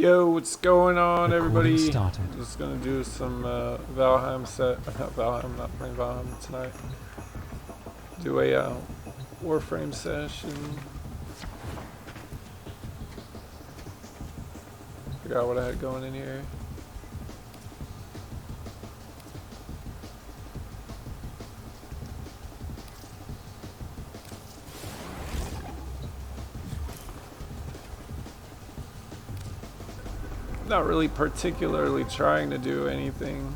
Yo, what's going on, everybody? Started. Just gonna do some Valheim set. Not Valheim, not playing Valheim tonight. Do a warframe session. Forgot what I had going in here. Not really particularly trying to do anything.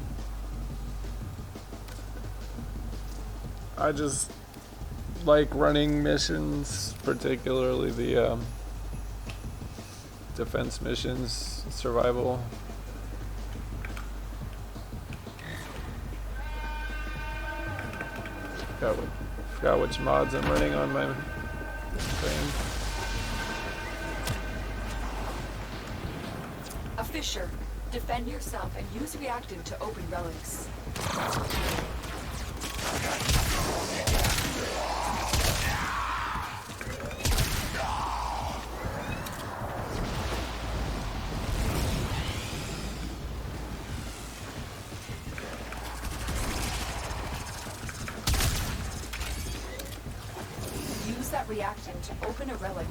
I just like running missions, particularly the defense missions, survival. Forgot which mods I'm running on my thing. A Fisher. Defend yourself and use reactive to open relics. Use that reactant to open a relic.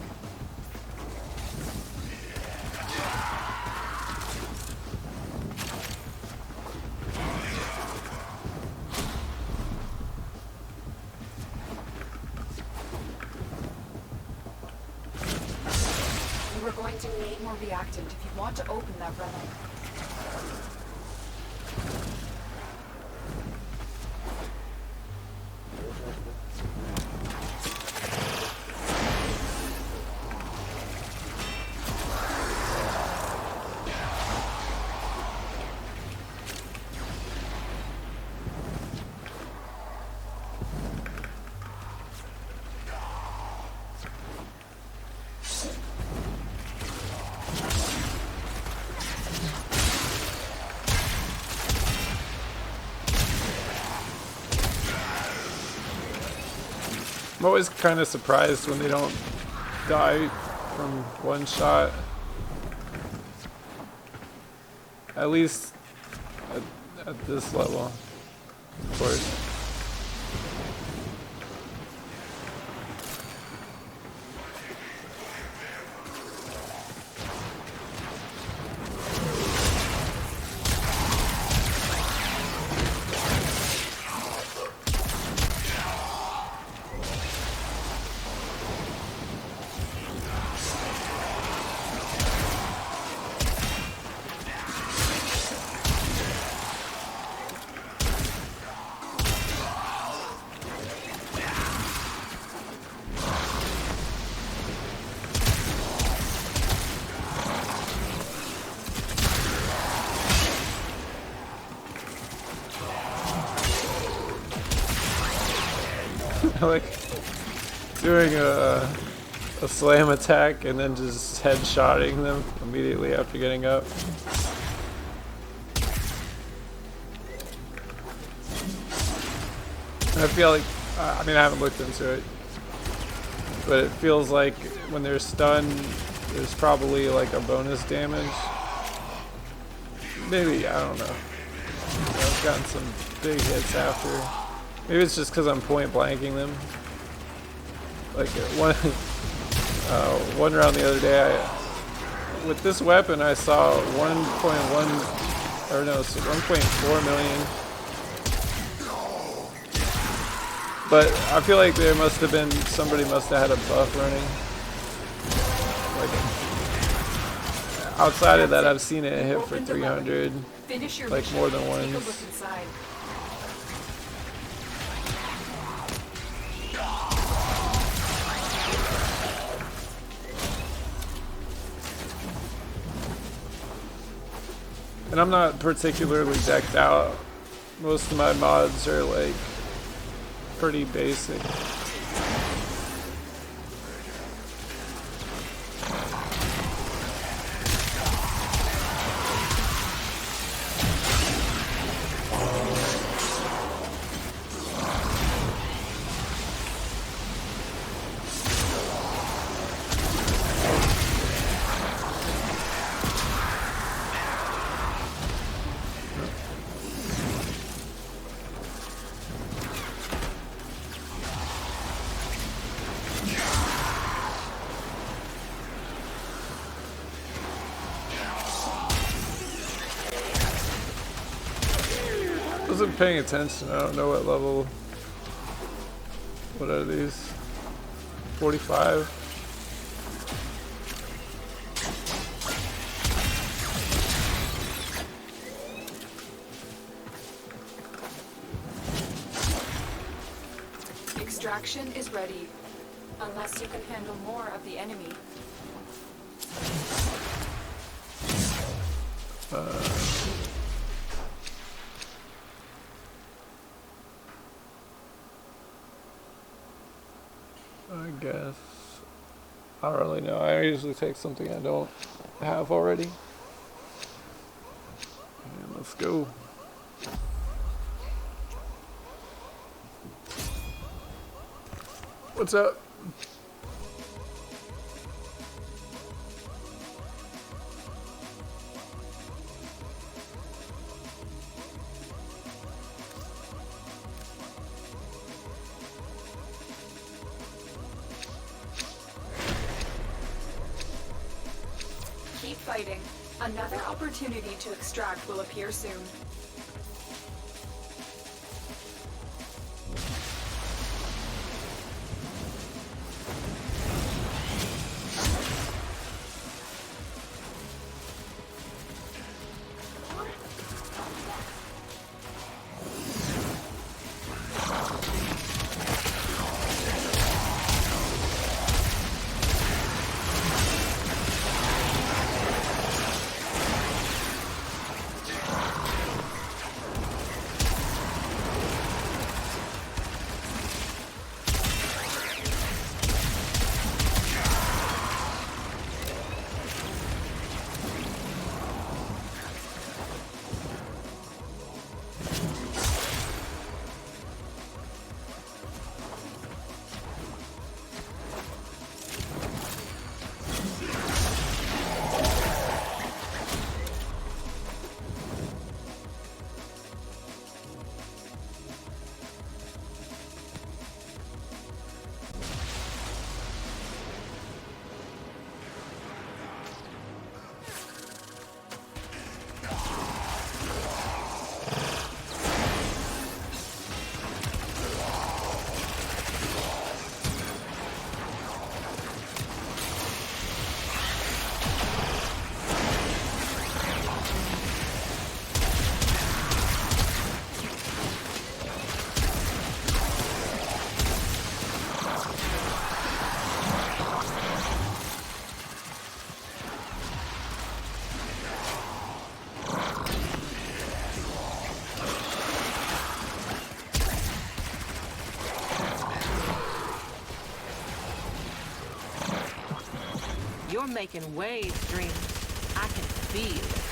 We're going to need more reactant if you want to open that relic. I'm always kind of surprised when they don't die from one shot. At least at this level, of course. I like doing a slam attack and then just headshotting them immediately after getting up. And I feel like, I mean, I haven't looked into it, but it feels like when they're stunned, there's probably like a bonus damage. Maybe, I don't know. I've gotten some big hits after. Maybe it's just because I'm point blanking them. Like one round the other day, with this weapon I saw 1.1 or no, so 1.4 million. But I feel like there must have been somebody must have had a buff running. Like outside of that, I've seen it hit for 300, like more than once. And I'm not particularly decked out. Most of my mods are like pretty basic. Wasn't paying attention. I don't know what level. What are these? 45? Extraction is ready, unless you can handle more of the enemy. I guess. I don't really know. I usually take something I don't have already. And let's go. What's up? Keep fighting. Another opportunity to extract will appear soon. You're making waves, Dream. I can feel it.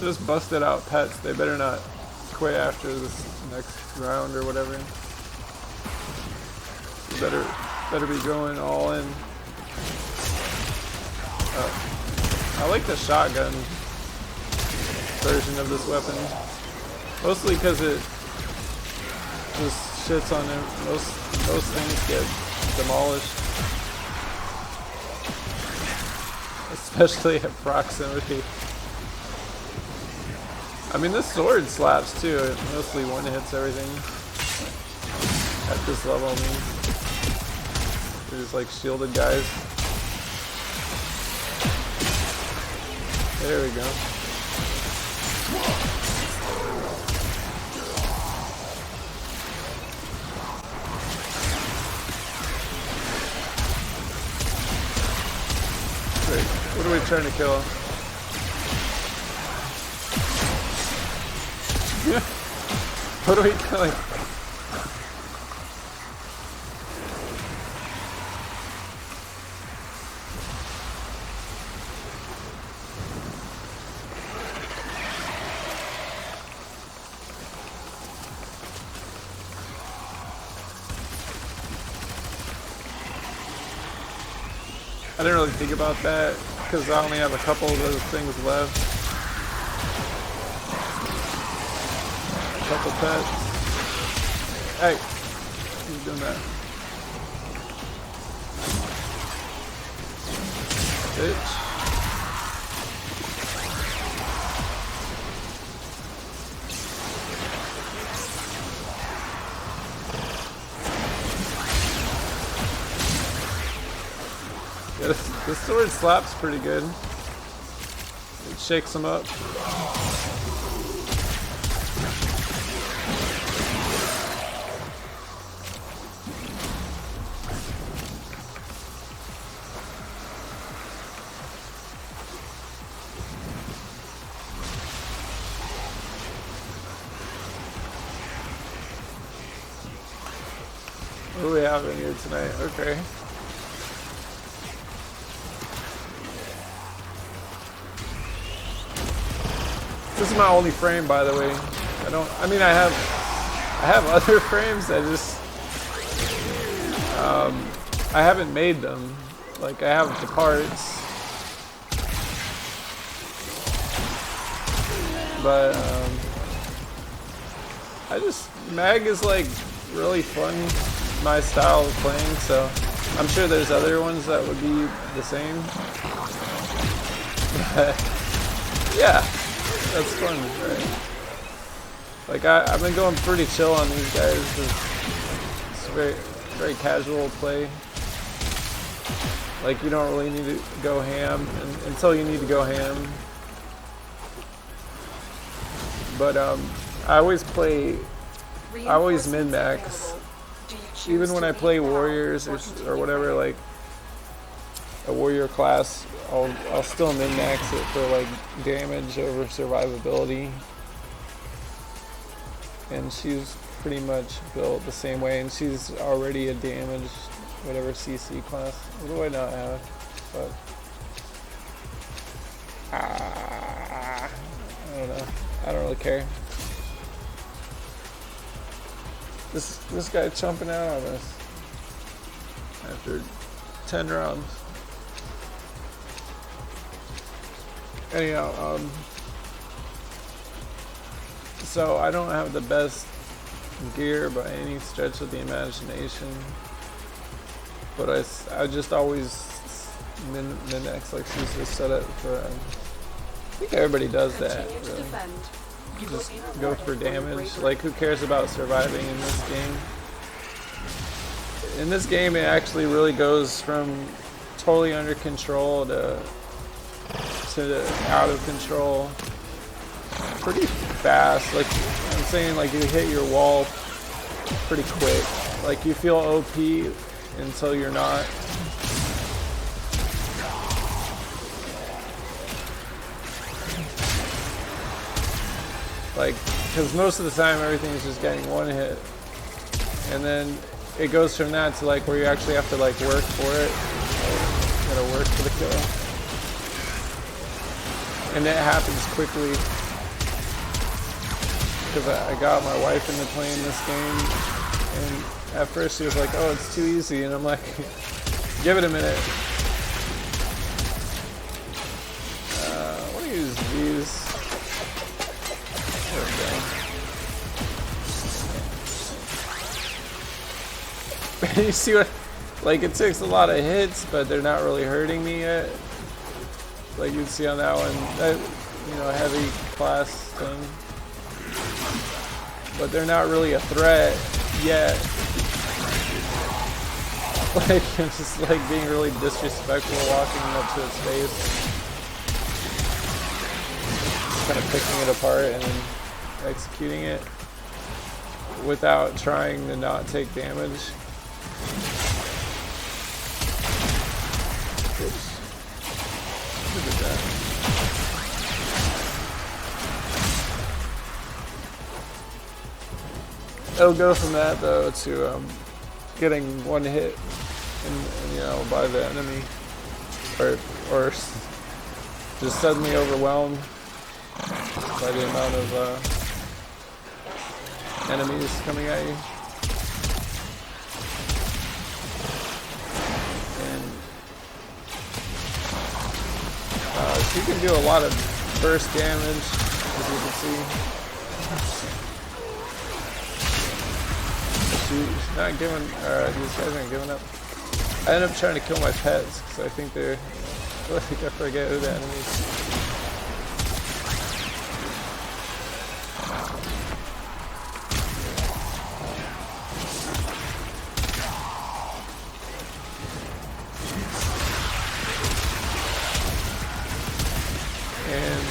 Just busted out pets. They better not quit after this next round or whatever. Better be going all in. I like the shotgun version of this weapon, mostly because it just shits on it. Most things get demolished, especially at proximity. I mean, this sword slaps too. It mostly one-hits everything at this level. I mean, they're just like shielded guys. There we go. Wait, what are we trying to kill? What are we killing? I didn't really think about that because I only have a couple of those things left. A couple pets. Hey, who's doing that? Bitch. Yeah, this sword slaps pretty good. It shakes them up. What do we have in here tonight? Okay. This is my only frame, by the way. I have other frames. I haven't made them. Like, I have the parts. But, Mag is like really fun, my style of playing, so I'm sure there's other ones that would be the same. But, yeah. That's fun, right? Like I've been going pretty chill on these guys. It's very, very casual play. Like you don't really need to go ham until you need to go ham. But I always min-max. Even when I play warriors or whatever, like a warrior class, I'll still min-max it for like damage over survivability. And she's pretty much built the same way, and she's already a damage, whatever CC class. What do I not have? But I don't know. I don't really care. This guy chomping out on us after 10 rounds. Anyhow, so I don't have the best gear by any stretch of the imagination, but I just always min-max like she's just set up for. I think everybody does that. Really. Just go for damage. Like, who cares about surviving in this game? In this game, it actually really goes from totally under control to out of control pretty fast. Like I'm saying, like you hit your wall pretty quick. Like you feel OP until you're not. Like, because most of the time everything's just getting one hit, and then it goes from that to like where you actually have to like work for it. Like, you gotta work for the kill. And it happens quickly because I got my wife into playing this game, and at first she was like, "Oh, it's too easy," and I'm like, "Give it a minute." I want to use these. There we go. You see what? Like it takes a lot of hits, but they're not really hurting me yet. Like you can see on that one, that, you know, heavy class thing. But they're not really a threat yet. Like, I'm just like being really disrespectful walking up to its face. Just kind of picking it apart and then executing it without trying to not take damage. Oops. Look at that. It'll go from that though to getting one hit and you know, by the enemy, or just suddenly overwhelmed by the amount of enemies coming at you. He can do a lot of burst damage, as you can see. He's not giving, these guys aren't giving up. I end up trying to kill my pets, because I think they're, I forget who the enemy is. And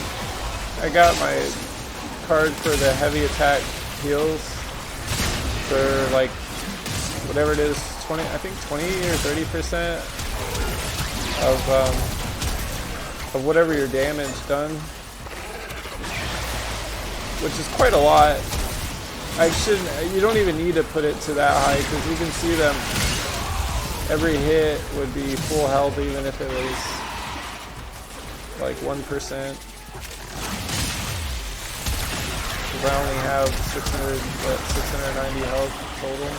I got my card for the heavy attack heals for like whatever it is, 20, I think 20 or 30% of whatever your damage done, which is quite a lot. You don't even need to put it to that high, because you can see them, every hit would be full health even if it was like 1%. I only have 690 health total.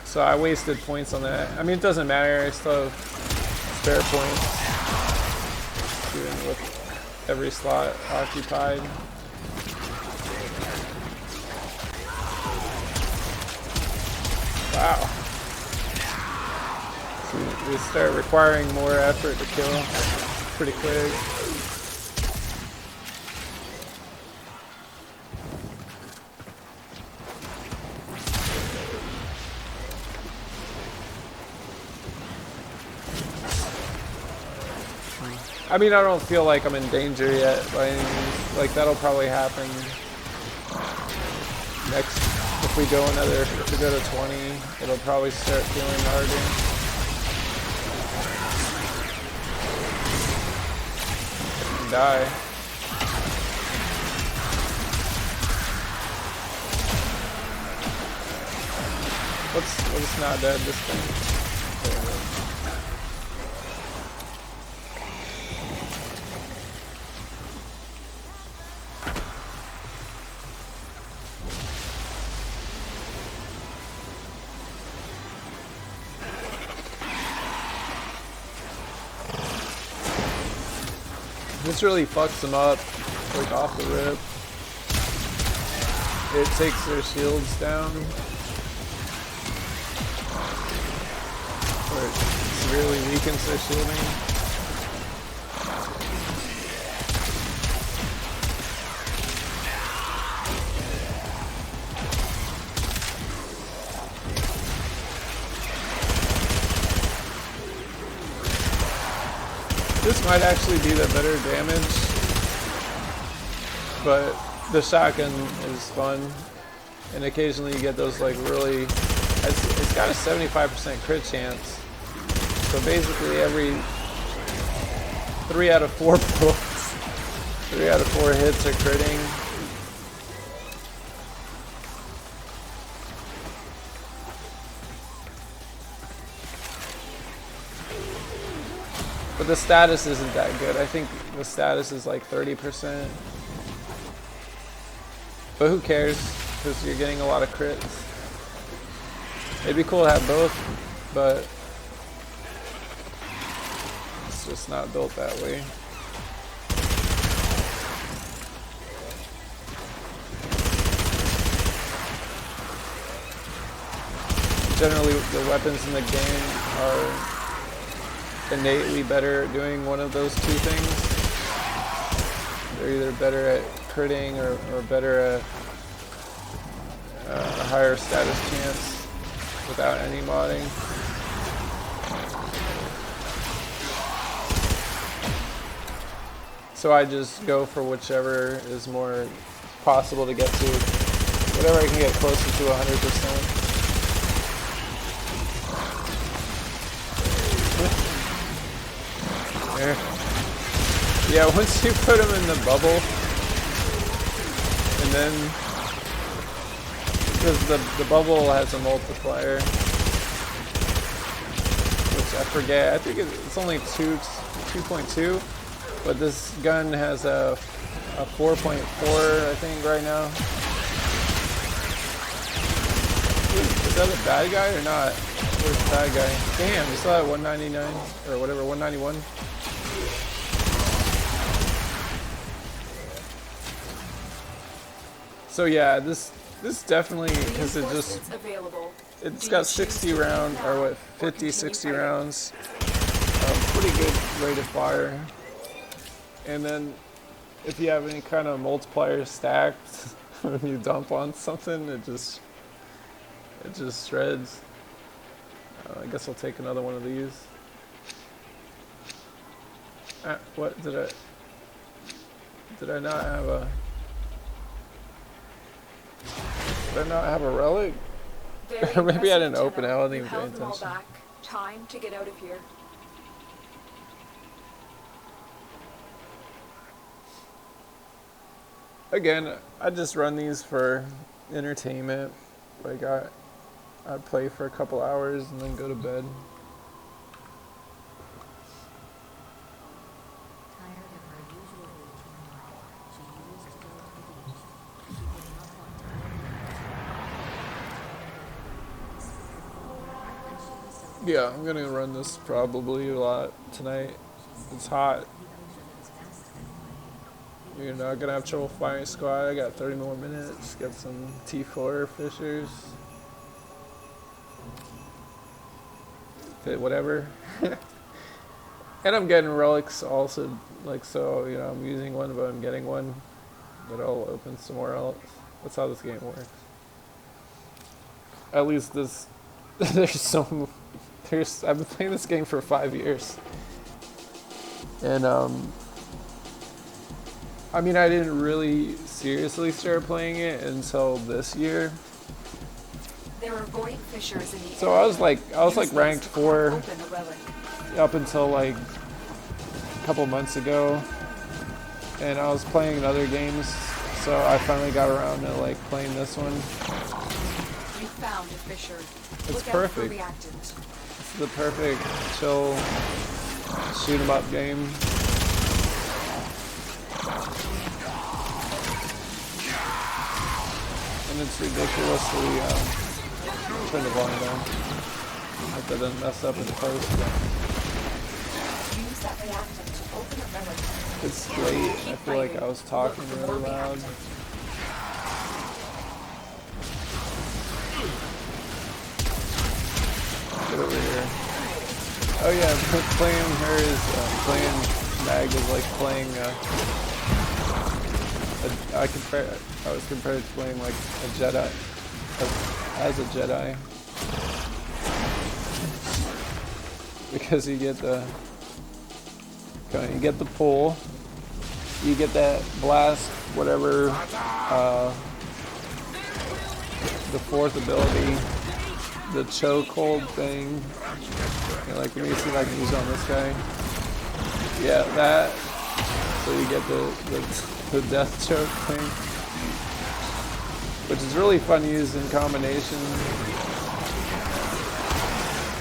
So I wasted points on that. I mean, it doesn't matter. I still have spare points, even with every slot occupied. Wow. So we start requiring more effort to kill pretty quick. I mean, I don't feel like I'm in danger yet by any means. Like, that'll probably happen next. If we go to 20, it'll probably start feeling harder. And die. What's not dead, this thing? This really fucks them up, like off the rip. It takes their shields down. Or it severely weakens their shielding. This might actually be the better damage, but the shotgun is fun, and occasionally you get those like really, it's got a 75% crit chance, so basically every 3 out of 4 bullets, 3 out of 4 hits are critting. But the status isn't that good. I think the status is like 30%. But who cares? Because you're getting a lot of crits. It'd be cool to have both, but it's just not built that way. Generally, the weapons in the game are innately better at doing one of those two things. They're either better at critting or better at a higher status chance without any modding. So I just go for whichever is more possible to get to. Whatever I can get closer to 100%. There. Yeah, once you put them in the bubble, and then, because the bubble has a multiplier, which I forget, I think it's only 2.2, but this gun has a 4.4, I think, right now. Is that a bad guy or not? Where's the bad guy? Damn, you saw that 199 or whatever, 191. So yeah, this definitely, because it's got 60 round or what, 50, 60 rounds. Pretty good rate of fire. And then if you have any kind of multiplier stacked when you dump on something, it just shreds. I guess I'll take another one of these. What did I not have a? Did I not have a relic? Maybe I didn't open it. I wasn't even paying attention. Time to get out of here. Again, I just run these for entertainment. Like I'd play for a couple hours and then go to bed. Yeah, I'm gonna run this probably a lot tonight. It's hot. You're not gonna have trouble firing squad. I got 30 more minutes. Get some T4 fishers. Fit whatever. And I'm getting relics also, like, so, you know, I'm using one, but I'm getting one. But I'll open somewhere else. That's how this game works. At least this, I've been playing this game for 5 years. And, I mean, I didn't really seriously start playing it until this year. There are void fissures in the So I was like ranked 4 up until like a couple months ago, and I was playing in other games. So I finally got around to like playing this one. You found a fissure. It's perfect. It's the perfect chill shoot 'em up game. And it's ridiculously, turn the volume down. Hope that doesn't mess up in the post. It's late. I feel like I was talking really loud. Get over here. Oh yeah, playing her is, playing Mag is like playing, I was compared to playing like a Jedi, as a Jedi, because you get the pull, you get that blast, whatever, the fourth ability, the chokehold thing. You know, like, let me see if I can use it on this guy. Yeah, that. So you get the death choke thing, which is really fun used in combination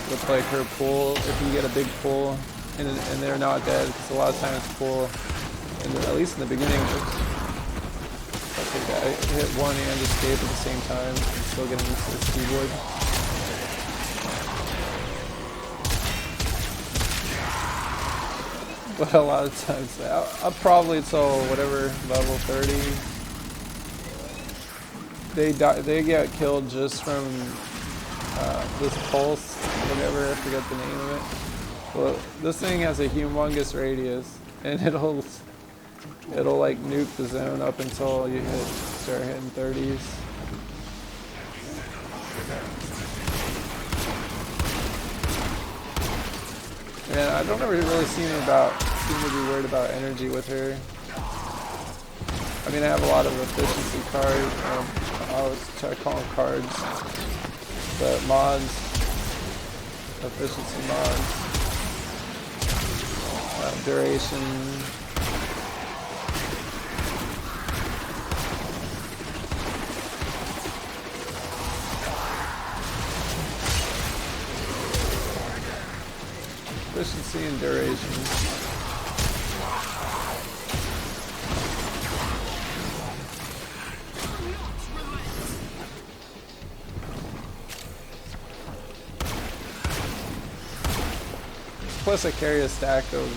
with like her pull. If you get a big pull and they're not dead, because a lot of times pull, and at least in the beginning, I think I hit one and escape at the same time and still getting into this keyboard. But a lot of times, I'll probably till whatever level 30. They get killed just from this pulse, whatever, I forget the name of it. Well, this thing has a humongous radius, and it'll like nuke the zone up until you start hitting 30s. And I don't ever really seem to be worried about energy with her. I mean, I have a lot of efficiency cards. I always try to call them cards, but mods, efficiency mods, duration. Efficiency and duration. plus I carry a stack of,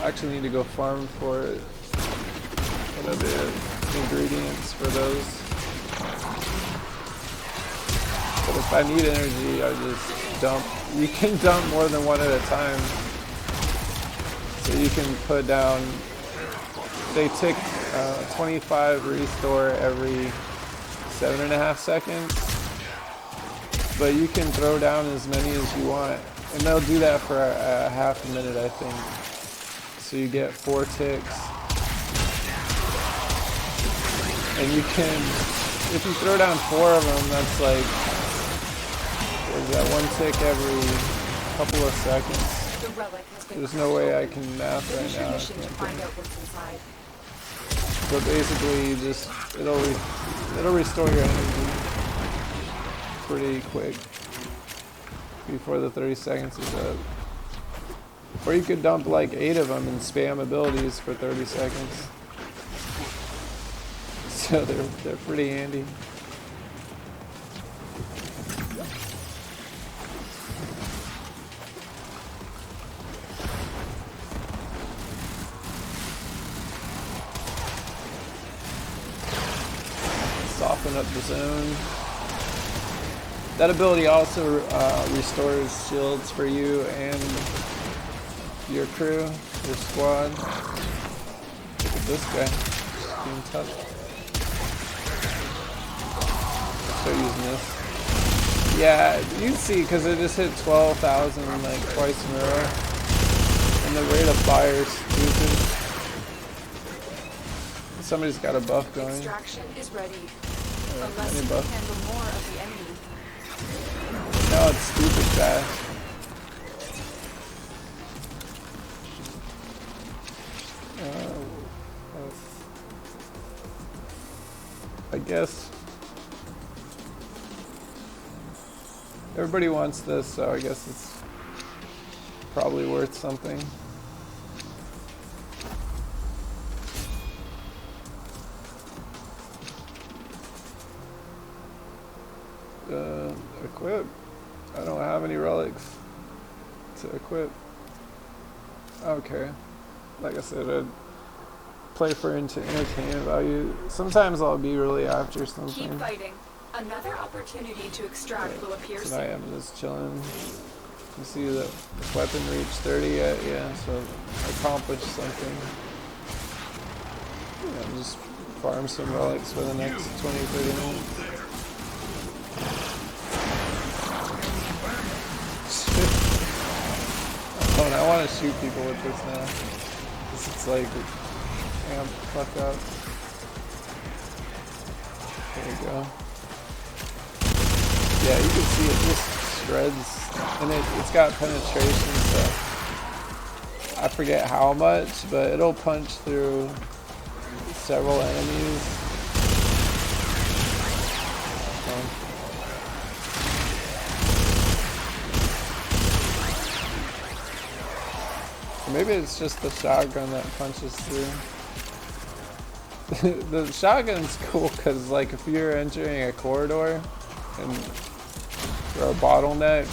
I actually need to go farm for it. What are the ingredients for those? But if I need energy, I just dump. You can dump more than one at a time. So you can put down, they tick 25 restore every 7.5 seconds. But you can throw down as many as you want. And they'll do that for a half a minute, I think. So you get 4 ticks. And you can, if you throw down 4 of them, that's like, what is that, 1 tick every couple of seconds. There's no way I can math right now. I can't think. But basically, you just, it'll restore your energy pretty quick before the 30 seconds is up. Or you could dump like 8 of them and spam abilities for 30 seconds. So they're pretty handy. Soften up the zone. That ability also restores shields for you and your crew, your squad. Look at this guy, being tough. Start using this. Yeah, you can see because it just hit 12,000 like twice in a row, and the rate of fire is stupid. Somebody's got a buff going. Extraction is ready. Unless you can handle more of the enemy. No, it's stupid fast. I guess everybody wants this, so I guess it's probably worth something. Equip. I don't have any relics to equip. Okay. Like I said, I'd play for entertainment value. Sometimes I'll be really after something. Keep fighting. Another opportunity to extract will appear soon. Tonight I'm just chilling. You see that the weapon reached 30 yet? Yeah, so I accomplished something. Yeah, just farm some relics for the next 20-30 minutes. Oh, and I want to shoot people with this now. It's like, damn, fuck up. There we go. Yeah, you can see it just shreds, and it's got penetration, so I forget how much, but it'll punch through several enemies. Maybe it's just the shotgun that punches through. The shotgun's cool because, like, if you're entering a corridor and you're a bottleneck,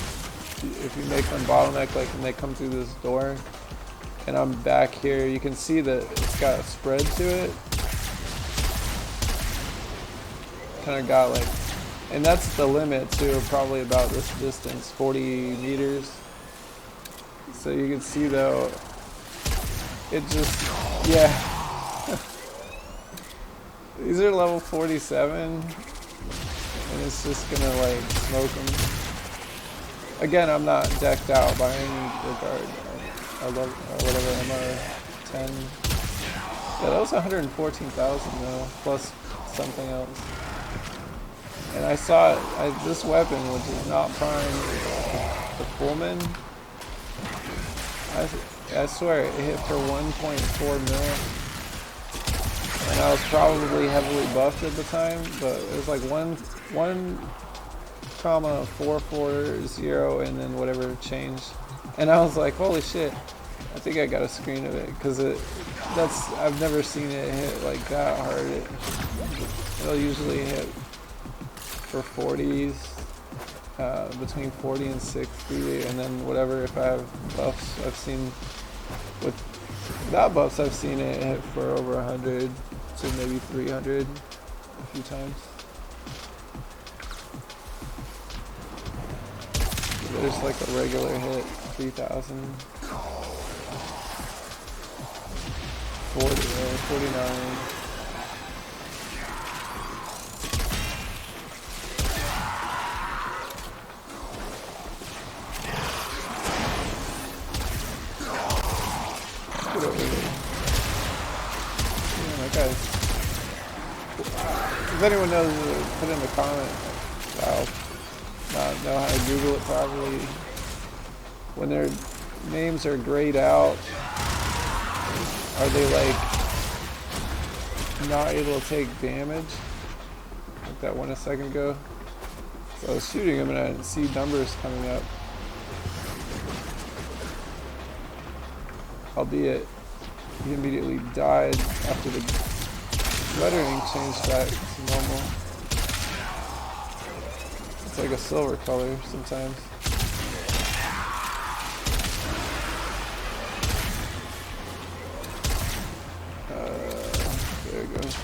if you make them bottleneck, like when they come through this door, and I'm back here, you can see that it's got a spread to it. Kind of got like, and that's the limit too, probably about this distance, 40 meters. So you can see though, it just, yeah. These are level 47, and it's just gonna like smoke them. Again, I'm not decked out by any regard. I love, or whatever, MR10. Yeah, that was 114,000 though, plus something else. And I saw it, this weapon, which is not prime, the Pullman, I swear it hit for 1.4 mil. And I was probably heavily buffed at the time, but it was like 1,440 and then whatever changed. And I was like, holy shit, I think I got a screen of it, because I've never seen it hit like that hard. It'll usually hit for 40s, between 40 and 60, and then whatever, if I have buffs, I've seen without buffs, I've seen it hit for over 100 to maybe 300 a few times. There's like a regular hit, 3,000. 49. Get over here. Yeah, that guy's... If anyone knows, put in the comment. I'll not know how to Google it properly. When their names are grayed out, are they like not able to take damage? Like that one a second ago. So I was shooting him and I didn't see numbers coming up. Albeit, he immediately died after the lettering changed back to normal. It's like a silver color sometimes. There it goes.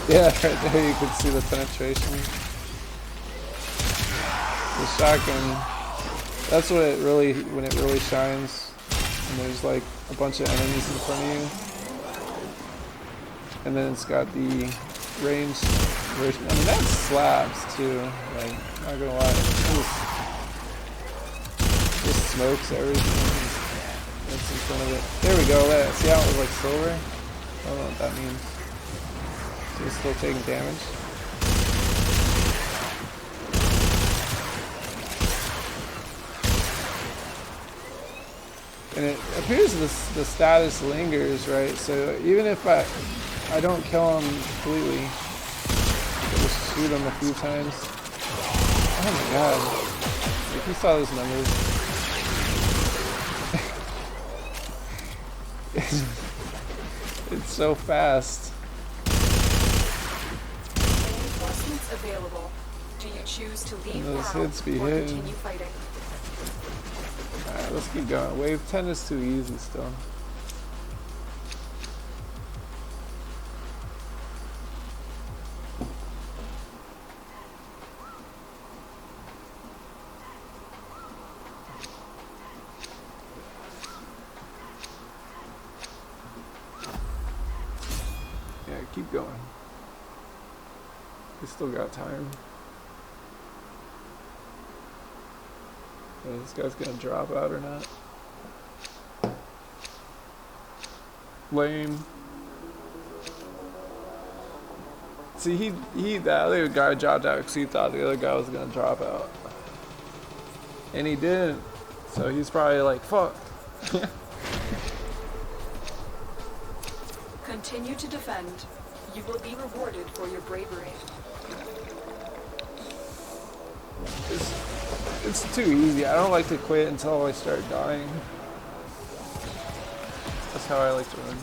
Yeah, right there you can see the penetration. The shotgun, that's what it really, when it really shines. And there's like a bunch of enemies in front of you. And then it's got the range version. I mean, that slaps too. Like, not gonna lie. It just smokes everything that's in front of it. There we go. See how it was like silver? I don't know what that means. So he's still taking damage. And it appears the status lingers, right? So even if I don't kill him completely, I just shoot him a few times. Oh my god. If you saw those numbers. It's so fast. Reinforcements available. Do you choose to leave those now hits be or hitting. continue fighting? Alright, let's keep going. Wave 10 is too easy still. Yeah, keep going. We still got time. Is this guy's gonna drop out or not? Lame. See, the other guy dropped out because he thought the other guy was gonna drop out, and he didn't. So he's probably like, "Fuck." Continue to defend. You will be rewarded for your bravery. It's too easy. I don't like to quit until I start dying. That's how I like to run.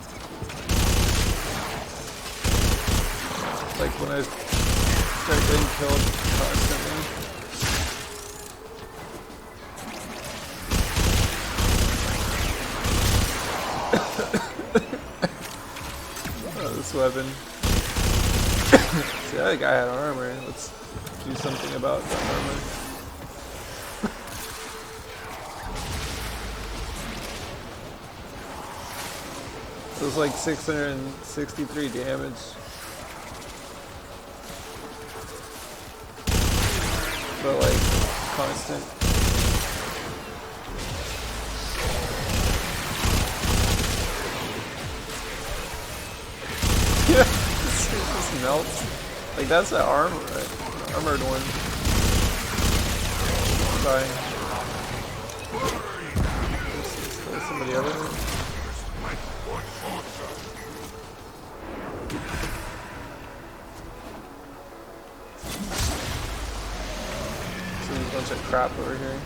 Like when I start getting killed constantly. Oh, this weapon. See, that guy had armor. Let's do something about that armor. It was like 663 damage. but like constant. Yeah, this just melts. Like that's an armored one. Bye. There's somebody over there. There's a bunch of crap over here.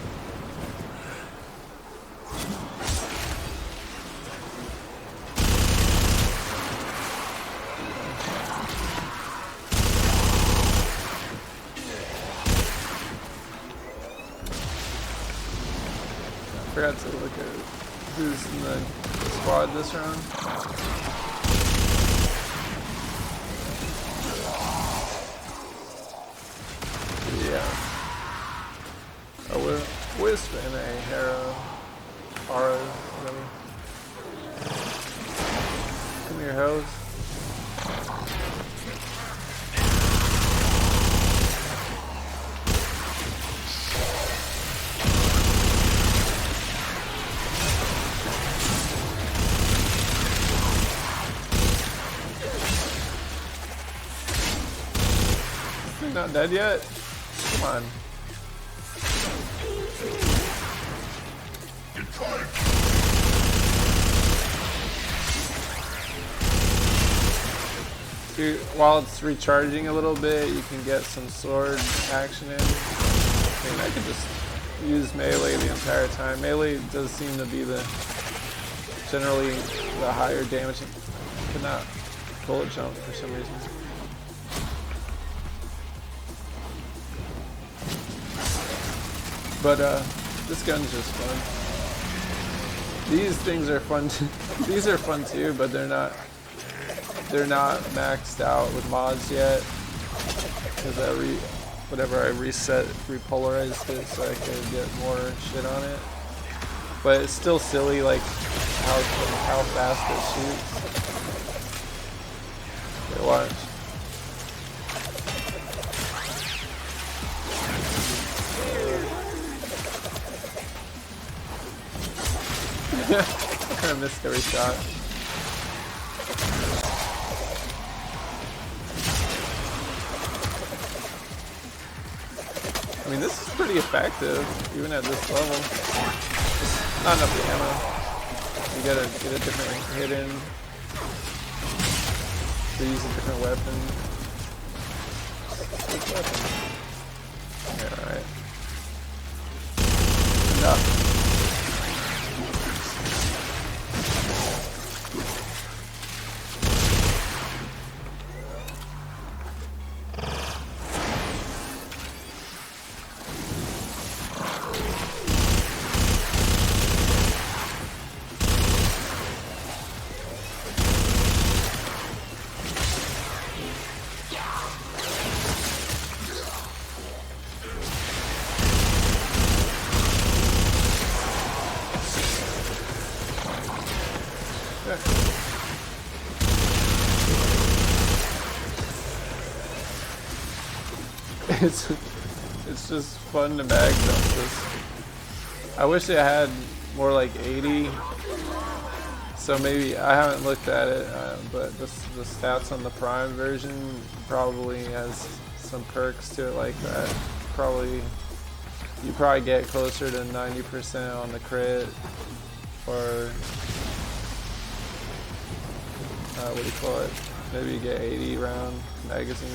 I forgot to look at who's in the squad this round. Yeah. A wisp and a hero. Aura, whatever. Come here, hoes. Not dead yet? Come on. While it's recharging a little bit, you can get some sword action in. I mean, I could just use melee the entire time. Melee does seem to be generally the higher damage. I cannot bullet jump for some reason. But this gun's just fun. These things are fun too. These are fun too, but they're not maxed out with mods yet. Because I reset, repolarized it so I could get more shit on it. But it's still silly, like how fast it shoots. Okay, watch. I missed every shot. I mean, this is pretty effective, even at this level. Just not enough ammo. You gotta get a different hit in to use a different weapon. Which weapon? Yeah, alright. Enough. It's just fun to bag jump this. I wish it had more like 80. So maybe I haven't looked at it, but the stats on the Prime version probably has some perks to it like that. You probably get closer to 90% on the crit, or what do you call it? Maybe you get 80 round magazine.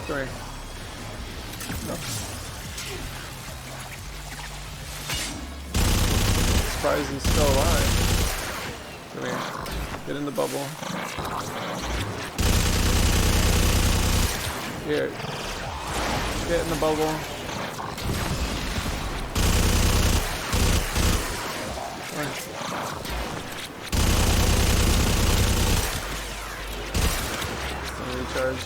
Come here. No. Surprised he's still alive. Come here. Get in the bubble. Here. Get in the bubble. Come on. Recharge.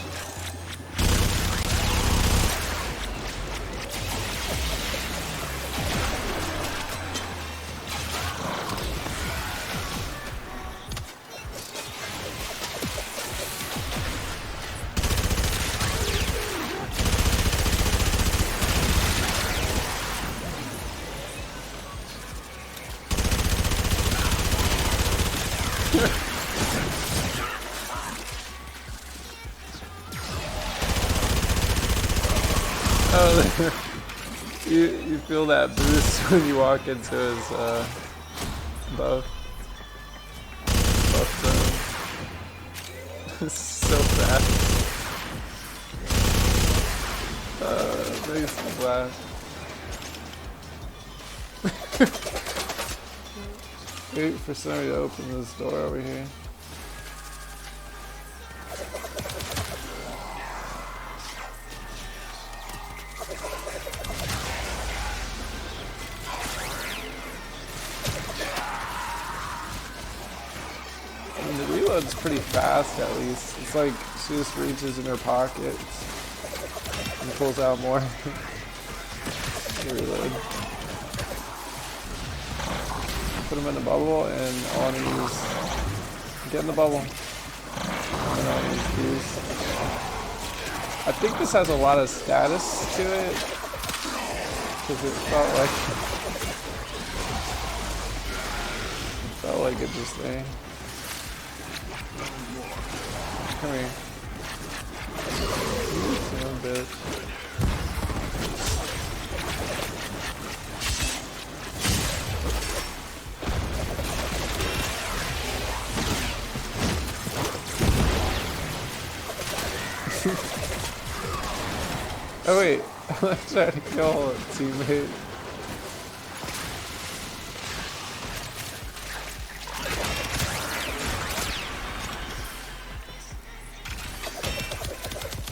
Oh, you feel that boost when you walk into his buff zone. So fast. Nice blast. Wait for somebody to open this door over here. I mean, the reload's pretty fast at least. It's like she just reaches in her pockets and pulls out more. Reload. Put them in the bubble, and all I need is get in the bubble. And I'll use these. I think this has a lot of status to it, because it felt like it just there. Come here. You son of a bitch. Oh wait, I'm trying to kill a teammate.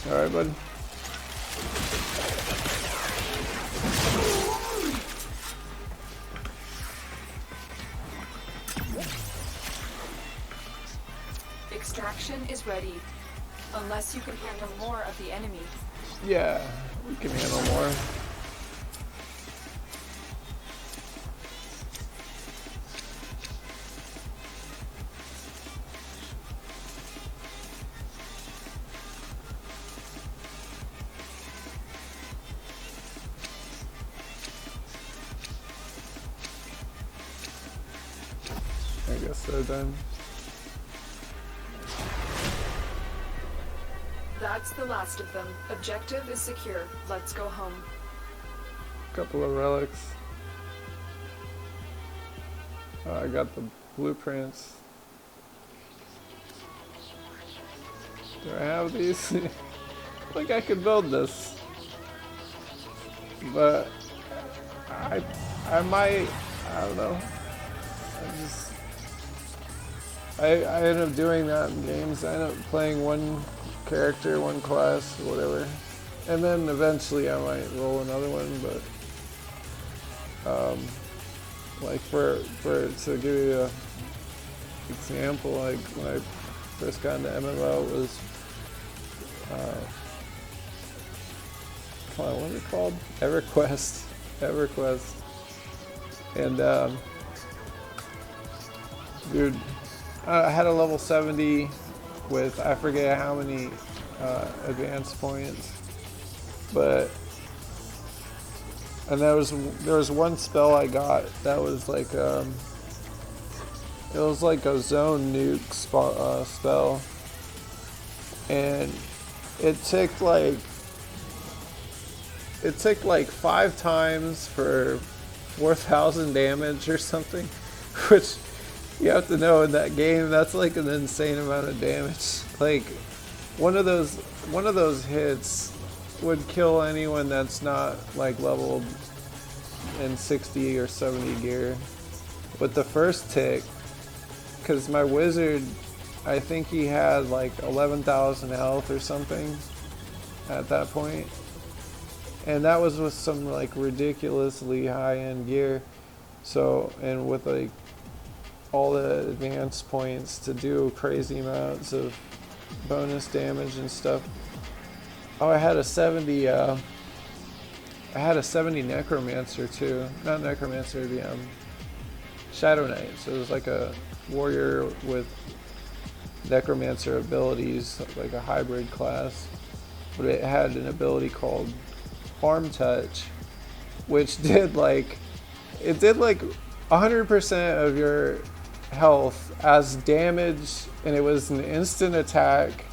Alright, bud. Extraction is ready. Unless you can handle more of the enemy. Yeah, we can handle more. I guess they're done. That's the last of them. Objective is secure. Let's go home. Couple of relics. Oh, I got the blueprints. Do I have these? Like I could build this, but I might. I don't know. I end up doing that in games. I end up playing one character, one class, or whatever, and then eventually I might roll another one. But like for to give you an example, like when I first got into MMO, it was what is it called? EverQuest, and dude, I had a level 70 with I forget how many advanced points, but and there was one spell I got that was like it was like a zone nuke spell, and it took like 5 times for 4,000 damage or something, which you have to know in that game that's like an insane amount of damage. Like one of those hits would kill anyone that's not like leveled in 60 or 70 gear. With the first tick, because my wizard, I think he had like 11,000 health or something at that point, and that was with some like ridiculously high-end gear. So, and with like all the advanced points to do crazy amounts of bonus damage and stuff. Oh, I had a 70 necromancer too. Not necromancer, the shadow knight. So it was like a warrior with necromancer abilities, like a hybrid class. But it had an ability called Farm Touch, which did like 100% of your health as damage, and it was an instant attack.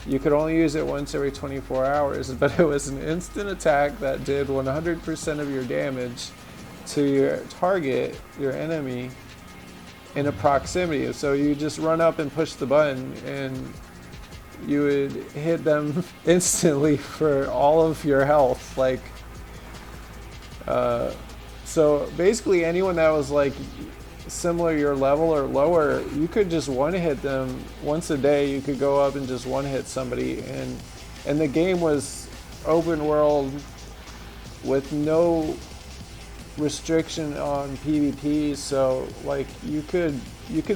You could only use it once every 24 hours, but it was an instant attack that did 100% of your damage to your target, your enemy, in a proximity. So you just run up and push the button, and you would hit them instantly for all of your health. Like, so basically anyone that was like similar your level or lower, you could just one hit them once a day. You could go up and just one hit somebody, and the game was open world with no restriction on PvP. So like you could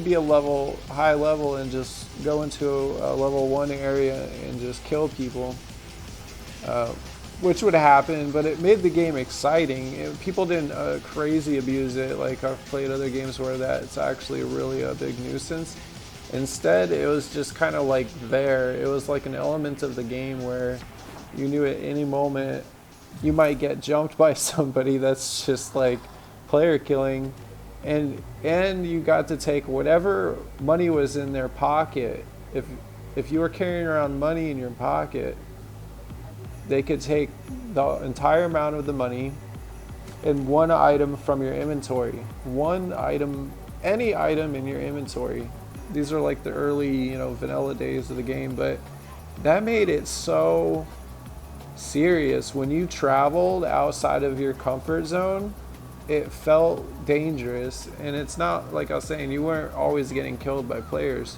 be a high level and just go into a level 1 area and just kill people, which would happen, but it made the game exciting. People didn't crazy abuse it like I've played other games where that's actually really a big nuisance. Instead, it was just kind of like there. It was like an element of the game where you knew at any moment you might get jumped by somebody that's just like player killing, and you got to take whatever money was in their pocket. If you were carrying around money in your pocket, they could take the entire amount of the money and one item from your inventory. One item, any item in your inventory. These are like the early, vanilla days of the game, but that made it so serious. When you traveled outside of your comfort zone, it felt dangerous. And it's not like I was saying, you weren't always getting killed by players,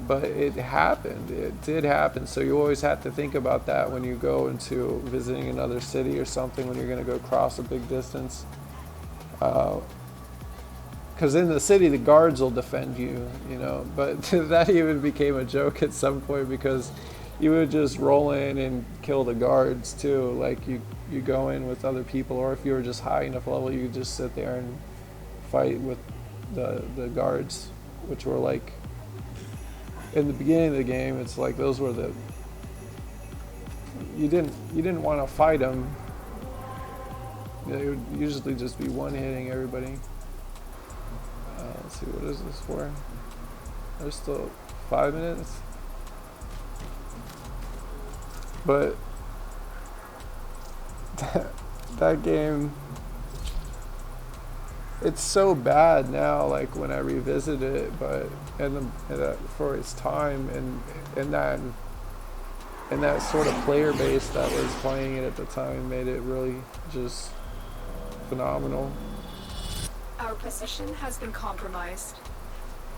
but it happened. It did happen. So you always have to think about that when you go into visiting another city or something, when you're going to go cross a big distance. Because in the city, the guards will defend you, but that even became a joke at some point, because you would just roll in and kill the guards too. Like you go in with other people, or if you were just high enough level, you could just sit there and fight with the guards, which were like, in the beginning of the game, it's like those were you didn't want to fight them. They would usually just be one hitting everybody. Let's see, what is this for? There's still 5 minutes. But that game, it's so bad now, like when I revisit it, but for its time and that sort of player base that was playing it at the time made it really just phenomenal. Our position has been compromised.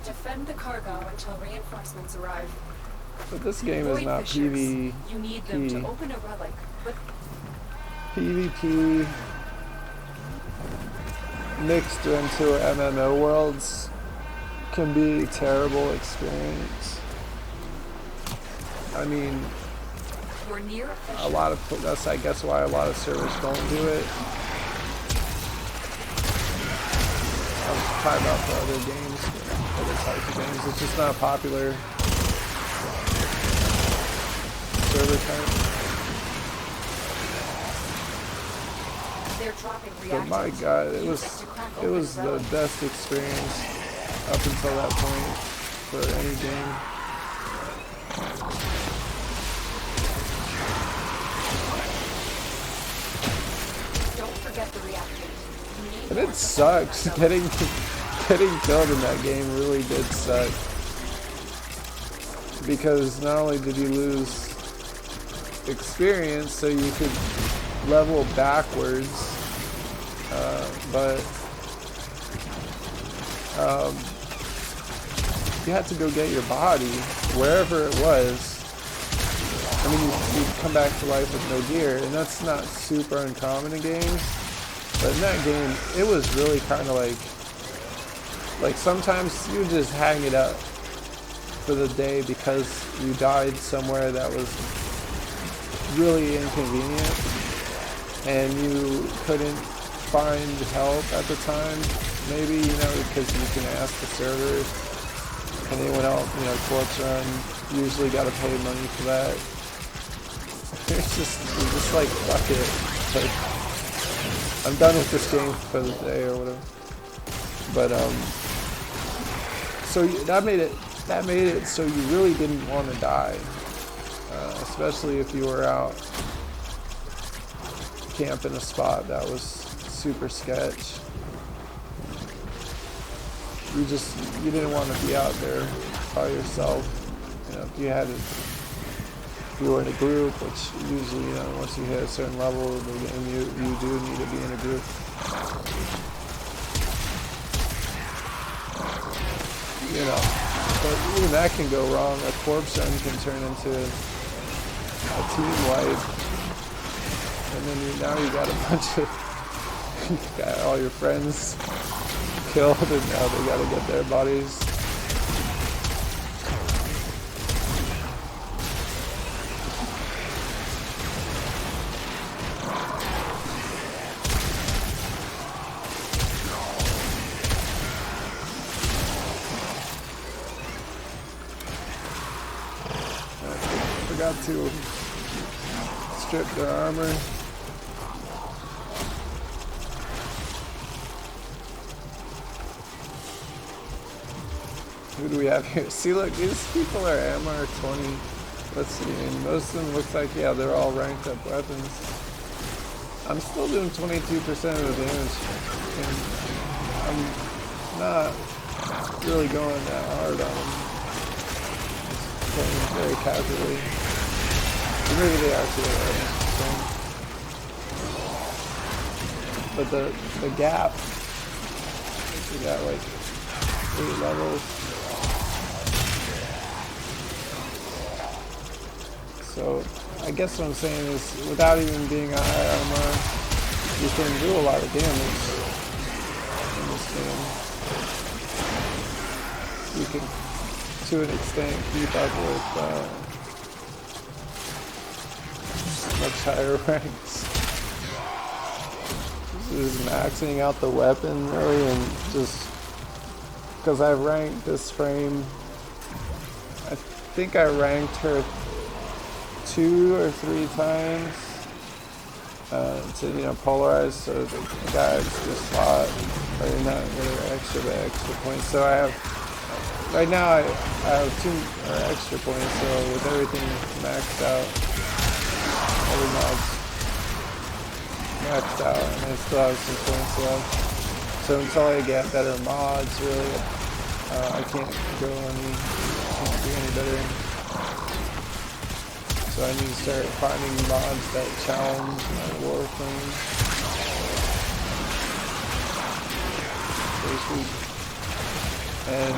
Defend the cargo until reinforcements arrive. But this game is not PvP. You need them to open a relic, but PvP mixed into MMO worlds can be a terrible experience. I mean, you're near that's I guess why a lot of servers don't do it. I'm talking about for other games, other types of games. It's just not a popular server type. But my God, it was the best experience up until that point for any game. Don't forget the reactor. And it sucks. Getting killed in that game really did suck. Because not only did you lose experience so you could level backwards, but you had to go get your body wherever it was. I mean, you'd come back to life with no gear, and that's not super uncommon in games. But in that game, it was really kind of like sometimes you just hang it up for the day because you died somewhere that was really inconvenient and you couldn't find help at the time. Maybe, because you can ask the server. Anyone else, corpse run, usually got to pay money for that. You're just like, fuck it. Like, I'm done with this game for the day or whatever. But so that made it so you really didn't want to die, especially if you were out camping a spot that was super sketch. You didn't want to be out there by yourself. You know, if you were in a group, which usually, you know, once you hit a certain level of the game, you do need to be in a group. You know, but even that can go wrong. A corpse run can turn into a team wipe, and then now you got a bunch of you got all your friends killed, and now they got to get their bodies. Forgot to strip their armor. Who do we have here? See, look, these people are MR 20. Let's see, and most of them looks like, yeah, they're all ranked up weapons. I'm still doing 22% of the damage, and I'm not really going that hard on them. Playing very casually. Or maybe they are too, right? But the gap, we got like 8 levels. So I guess what I'm saying is, without even being a high armor, you can do a lot of damage in this game. You can, to an extent, keep up with much higher ranks. This is maxing out the weapon really, and just because I've ranked this frame, I think I ranked her 2 or 3 times to, you know, polarize, so the guys just slot, or not really extra, but extra points. So I have. Right now I have 2 extra points, so with everything maxed out, every mod's maxed out, and I still have some points left. So until I get better mods, really, I can't do any better. So I need to start finding mods that challenge my warframe. And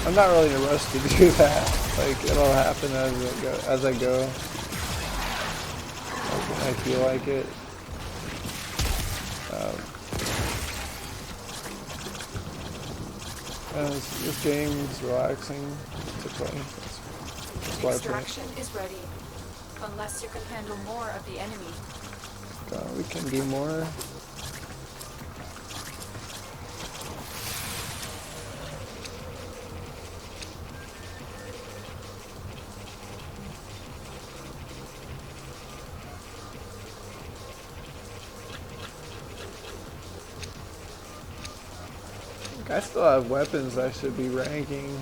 I'm not really in a rush to do that. Like, it'll happen as I go. Like, when I feel like it. And this game is relaxing to play. That's why I play. Extraction is ready, unless you can handle more of the enemy. We can do more. I still have weapons I should be ranking,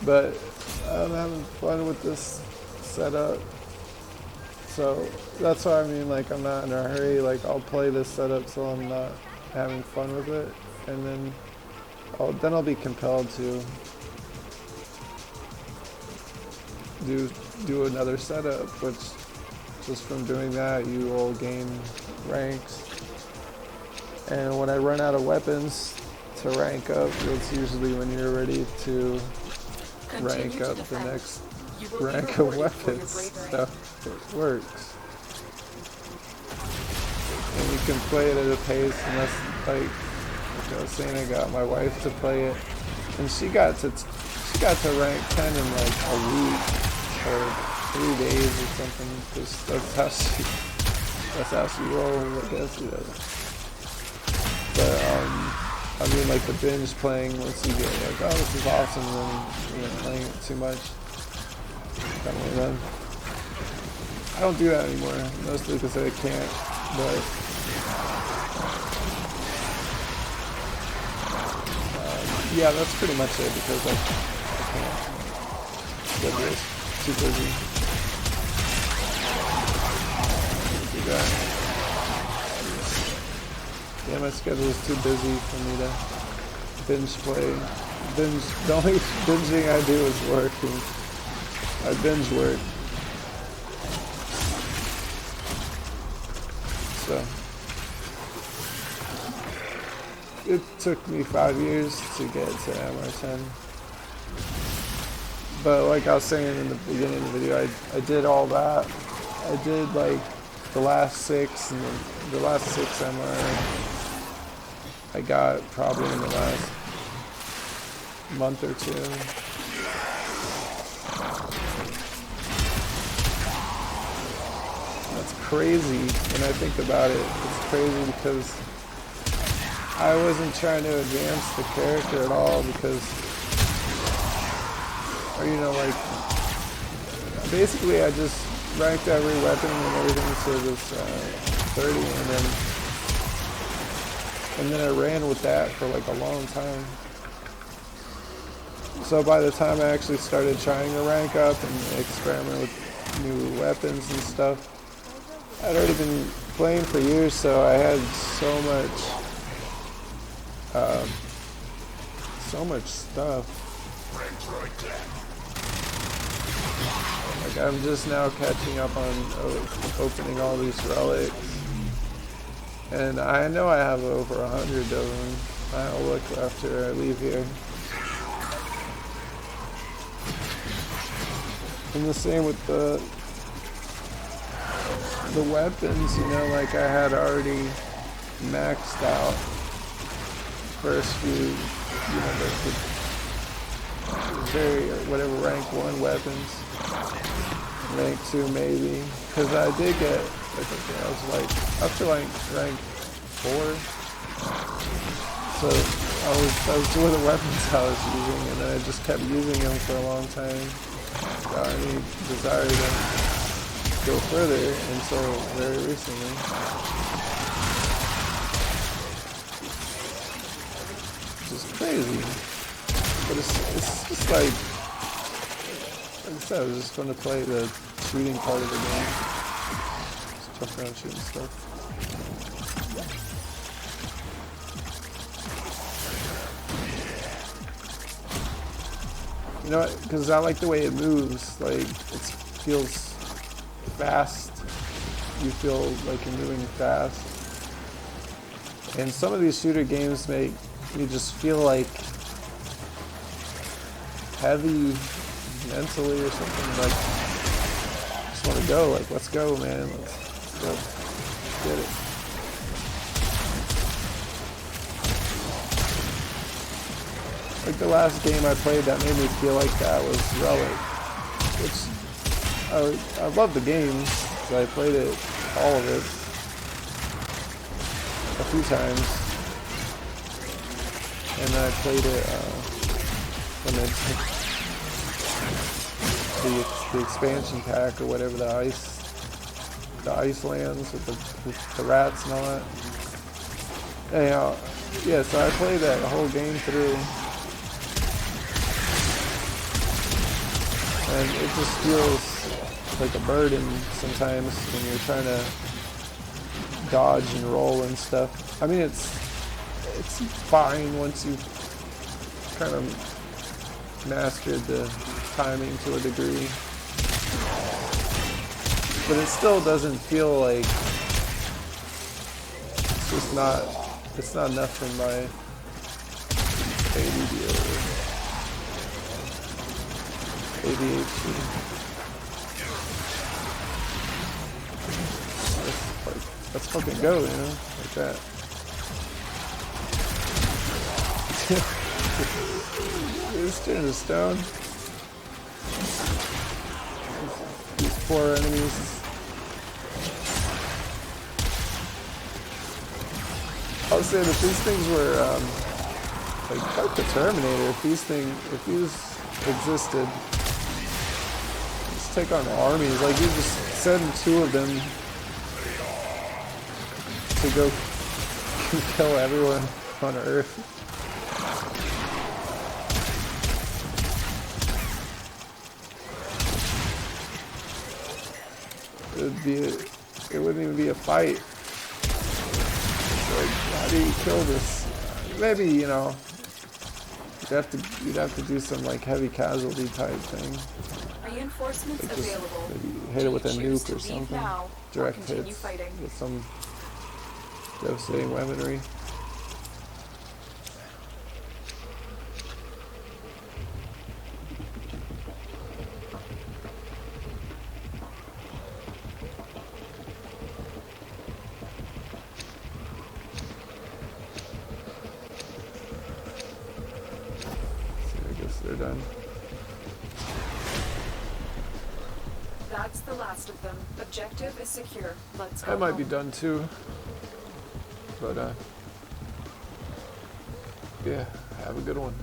but I'm having fun with this setup. So that's what I mean, like, I'm not in a hurry. Like, I'll play this setup so I'm not having fun with it, and then I'll be compelled to do another setup, which just from doing that you will gain ranks. And when I run out of weapons to rank up, it's usually when you're ready to rank up the next rank of weapons. So it works. And you can play it at a pace, and that's like I was saying, I got my wife to play it, and she got to rank 10 in like a week or 3 days or something, because that's how she rolls, I guess, you know. But I mean, like, the binge playing, once you get like, oh, this is awesome, and then, you know, playing it too much, kind of run. I don't do that anymore, mostly because I can't, but Yeah, that's pretty much it because like I can't. Schedule is too busy. Do that. Yeah, my schedule is too busy for me to binge play. The only binging I do is work, and I binge work. So it took me 5 years to get to MR10. But like I was saying in the beginning of the video, I did all that. I did like the last 6, and the last 6 MR I got probably in the last month or 2. That's crazy when I think about it. It's crazy because I wasn't trying to advance the character at all because, or you know, like basically I just ranked every weapon and everything to this 30, and then I ran with that for like a long time. So by the time I actually started trying to rank up and experiment with new weapons and stuff, I'd already been playing for years, so I had so much stuff. Like I'm just now catching up on opening all these relics. And I know I have over 100 of them. I'll look after I leave here. And the same with the weapons, you know, like I had already maxed out first few, you know, the very, whatever, rank 1 weapons, rank 2 maybe, because I did get, I think I was like, up to like rank 4, so I was doing the weapons I was using, and then I just kept using them for a long time, without any desire to go further until very recently. Which is crazy. But it's just like I said, I was just going to play the shooting part of the game. Just jump around shooting stuff. You know what? Because I like the way it moves. Like, it feels fast. You feel like you're moving fast. And some of these shooter games make me just feel like heavy mentally or something. Like, I just want to go. Like, let's go, man. Let's go. Let's get it. Like the last game I played that made me feel like that was Relic, which I love the game, so I played it, all of it, a few times, and I played it when it's the expansion pack or whatever, the ice lands with the rats and all that. Anyhow, yeah, so I played that whole game through. And it just feels like a burden sometimes when you're trying to dodge and roll and stuff. I mean, it's fine once you've kind of mastered the timing to a degree. But it still doesn't feel like it's not enough for my ADD or ADHD. Let's fucking go, you know, like that. This turn to stone. These poor enemies. I was saying if these things were like the Terminator, if these existed, take on armies, like you just send 2 of them to go kill everyone on Earth. it wouldn't even be a fight. Like, how do you kill this? Maybe, you know, you'd have to do some like heavy casualty type thing. Reinforcements Like available. maybe hit it with a Choose nuke to or leave something. now or Direct continue hits fighting. with some devastating weaponry. They're done. That's the last of them. Objective is secure. Let's go. I might be home. done too. But yeah, have a good one.